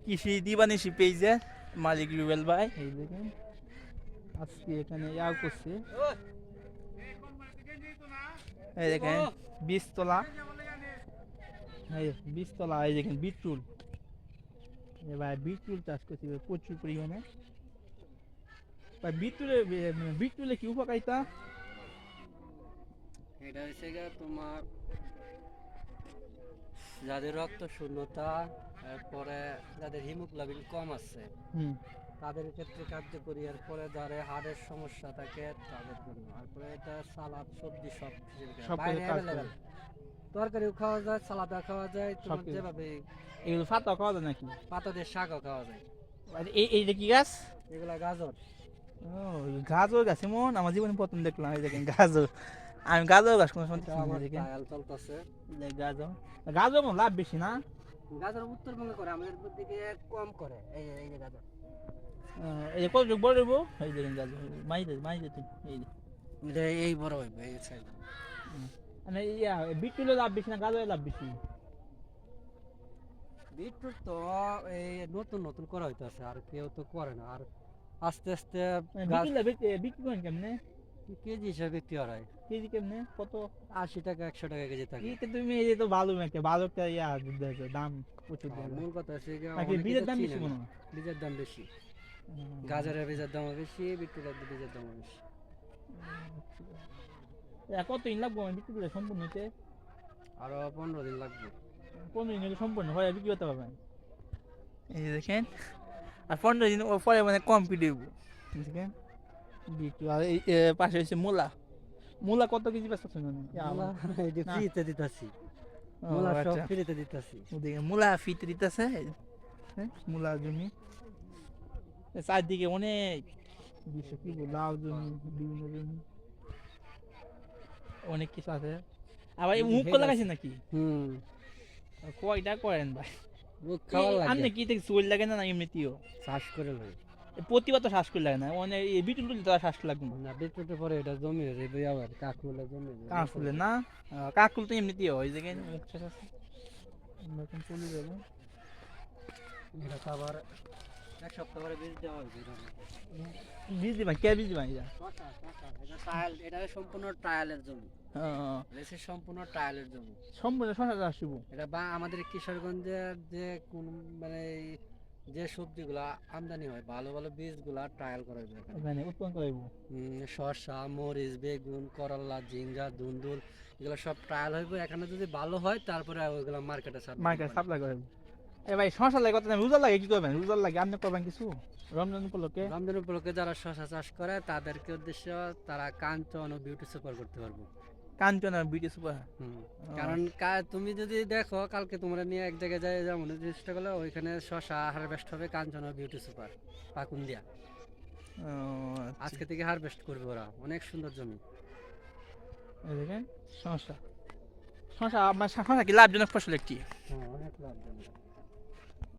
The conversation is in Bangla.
কৃষি দিবানিশি পেজের মালিক রুবেল ভাই, এই দেখেন আজকে এখানে করছে। এই দেখেন বীজতলা, এই বীজতলা, এই দেখেন বিটরুল, ভাই বিটরুল চাষ করছি প্রচুর পরিমাণে। ভাই বিটরুলে কি উপকারিতা? এটা হচ্ছে গিয়ে তোমার যাদের রক্ত শূন্যতা, এরপরে যাদের হিমোগ্লোবিন কম আছে হুম, তাদের ক্ষেত্রে কার্যকরী, এরপরে যারা হাড়ের সমস্যা থাকে তাদের জন্য। তারপরে এটা সালাদ সবজি সব সব কিছু বাইরে কাজ করে, অ্যাভেলেবেল, তরকারিও খাওয়া যায়, সালাদা খাওয়া যায়, সব তোমার কিছু। যেভাবে এগুলো ফাতা খাওয়া যায় নাকি? পাতা দিয়ে শাকও খাওয়া যায়। আর এইটা কি গাছ? এগুলা গাজর। ও, গাজর গাছ এমন আমার জীবনে প্রথম দেখলাম। এই দেখেন গাজর, আমি গাজর গাছ কোনো সময় এটা চিনি না। আমার দেখেন ট্রায়াল চলতেছে। গাজর, গাজর মনে লাভ বেশি না? গাজর উত্তরবঙ্গে করে, আমাদের দিকে কম করে। এই যে গাজর, এই যে কত যুগ বড় হইব, এই দেখেন গাজর মাইদে তুই এই যে। এটা এই বড় হইবে এই সাইজ। মানে বিটুলে লাভ বেশি না গাজরে লাভ বেশি? বিটরুট তো এই নতুন নতুন করা হইতাছে, আর কেউ তো করে না। আর আস্তে আস্তে মানে গাছ বিটুলে বিক্রি করেন কেমনে? কেজি হিসাবে বিক্রি হয়। কেজি কেমনে কত? 80 টাকা 100 টাকা কেজি থাকে। এইটা তুমি এই যে তো ভালো একটা ভালো একটা দাম প্রচুর আর দেবে মূল কথা হচ্ছে গিয়ে নাকি অনেকে বীজের তো দাম চিনে বেশি না। মনে হয়? বীজের দাম বেশি, উম, গাজরের বীজের দাম বেশি, বিটরুটের বীজের দাম বেশি। কত দিন লাগবো আমি বিক্রি করে সম্পূর্ণ হইতে? আরো 15 দিন লাগবে। 15 দিন হলে সম্পূর্ণ হয় বিক্রি করতে পারবেন? এই যে দেখেন, আর 15 দিন পরে মানে কমপ্লিট হইব। দেখেন বিক্রি, আর এই পাশে হচ্ছে মূলা। মূলা কত কেজি বেচা শুনুন? মূলা এই যে না, ফ্রিতে দিতাছি, ও মূলা সব আচ্ছা, ফ্রিতে দিতাছি। দেখেন মূলা ফিতে দিতেছে। মূলা জমি চারদিকে অনেক দৃশ্য, কি বলবো, লাউ জমি, বিভিন্ন জমি, অনেক কিছু আছে। আবার এই মুখ লাগাইছে নাকি? হুম, কয়টা করেন ভাই? মুখ খাওয়ার লাগে, আপনি কি থেকে চুল লাগে না এমনিতেও? চাষ করে লই। প্রতিবার তো শ্বাস করে লাগে না, মানে এই বিটুল টুল তো শ্বাস লাগবে না। না, বিটরুটের পরে এটা জমি হয়ে যাবে, আবার কাকুলে জমি হয়ে যাবে। কাকুলে না, কাকুল তো এমনিতেও ওই জায়গায় মুখ শেষ আছে, নতুন চলে যাবে। এটা তো আবার 1 সপ্তাহ পরে বীজ দেওয়া হয়েছে। বীজ দিবা, কে বীজ দিবা এটা? এটা ট্রায়াল, এটা সম্পূর্ণ ট্রায়ালের জমি। আহ, দেশে সম্পূর্ণ ট্রায়ালের জমি। সম্পূর্ণ শশা চাষ শুভ। এটা বা আমাদের কিশোরগঞ্জের যে কোন মানে যে সবজিগুলা আমদানি হয়, ভালো ভালো বীজগুলা ট্রায়াল করা যায় এখানে। ওখানে উৎপন্ন করাইব। শসা, মরিচ, বেগুন, করলা, ঝিঙ্গা, ধুন্দুল, এগুলো সব ট্রায়াল হইব এখানে। যদি ভালো হয় তারপরে ওইগুলো মার্কেটে ছাড়বে। Market supply করাইব। এ ভাই শশা লাগে কত? রোজার লাগে কি করবেন? রোজার লাগে আপনি করবেন কিছু রমজান উপলক্ষে? রমজান উপলক্ষে যারা শসা চাষ করে তাদেরকে উদ্দেশ্য, তারা কাঞ্চন ও বিউটি সুপার করতে পারবো। Kanchana beauty super. হুম, কারণ তুমি যদি দেখো কালকে তোমরা নিয়ে এক জায়গায় যাই যেমন চেষ্টা করলে, ওইখানে শসা হারভেস্ট হবে কাঞ্চন ও বিউটি সুপার পাকুন দিয়া। আজকে থেকে হারভেস্ট করবে ওরা, অনেক সুন্দর জমি। দেখেন শশা, শশা মানে শশা কি লাভজনক ফসল একটি? হ্যাঁ, অনেক লাভজনক।